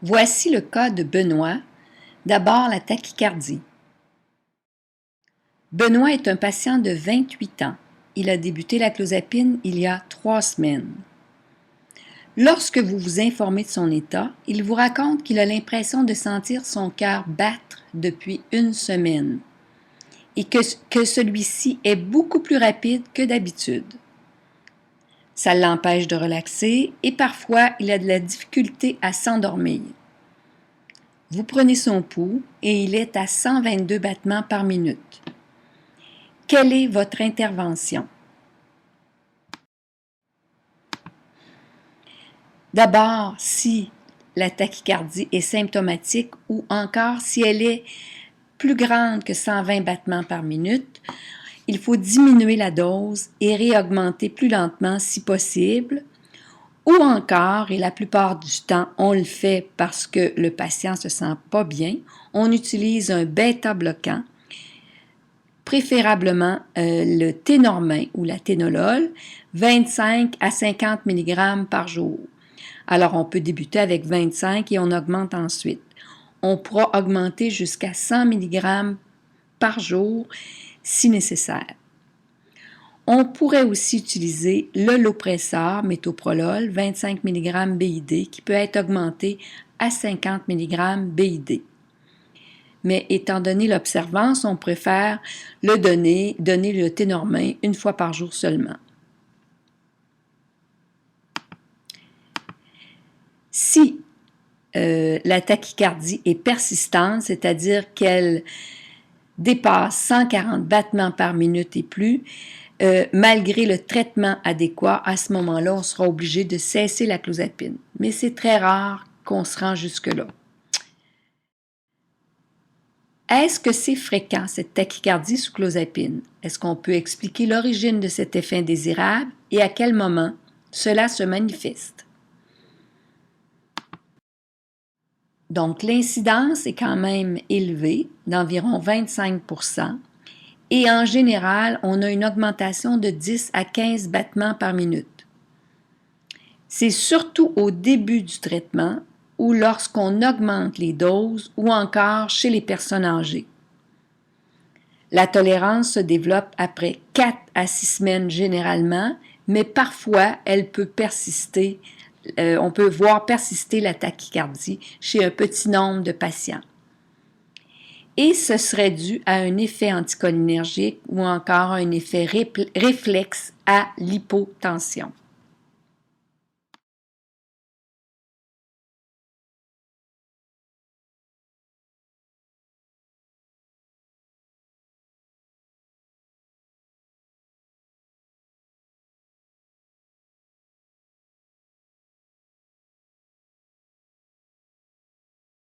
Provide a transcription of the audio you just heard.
Voici le cas de Benoît. D'abord, la tachycardie. Benoît est un patient de 28 ans. Il a débuté la clozapine il y a 3 semaines. Lorsque vous vous informez de son état, il vous raconte qu'il a l'impression de sentir son cœur battre depuis 1 semaine et que celui-ci est beaucoup plus rapide que d'habitude. Ça l'empêche de relaxer et parfois il a de la difficulté à s'endormir. Vous prenez son pouls et il est à 122 battements par minute. Quelle est votre intervention? D'abord, si la tachycardie est symptomatique ou encore si elle est plus grande que 120 battements par minute, il faut diminuer la dose et réaugmenter plus lentement si possible. Ou encore, et la plupart du temps, on le fait parce que le patient ne se sent pas bien, on utilise un bêta-bloquant, préférablement le ténormin ou la ténolol, 25 à 50 mg par jour. Alors, on peut débuter avec 25 et on augmente ensuite. On pourra augmenter jusqu'à 100 mg par jour si nécessaire. On pourrait aussi utiliser le Lopressor, métoprolol, 25 mg BID, qui peut être augmenté à 50 mg BID. Mais étant donné l'observance, on préfère donner le ténormin 1 fois par jour seulement. Si la tachycardie est persistante, c'est-à-dire qu'elle dépasse 140 battements par minute et plus, malgré le traitement adéquat, à ce moment-là, on sera obligé de cesser la clozapine. Mais c'est très rare qu'on se rend jusque-là. Est-ce que c'est fréquent, cette tachycardie sous clozapine? Est-ce qu'on peut expliquer l'origine de cet effet indésirable et à quel moment cela se manifeste? Donc, l'incidence est quand même élevée, d'environ 25 %, et en général, on a une augmentation de 10 à 15 battements par minute. C'est surtout au début du traitement ou lorsqu'on augmente les doses ou encore chez les personnes âgées. La tolérance se développe après 4 à 6 semaines généralement, mais parfois elle peut persister. On peut voir persister la tachycardie chez un petit nombre de patients. Et ce serait dû à un effet anticholinergique ou encore un effet réflexe à l'hypotension.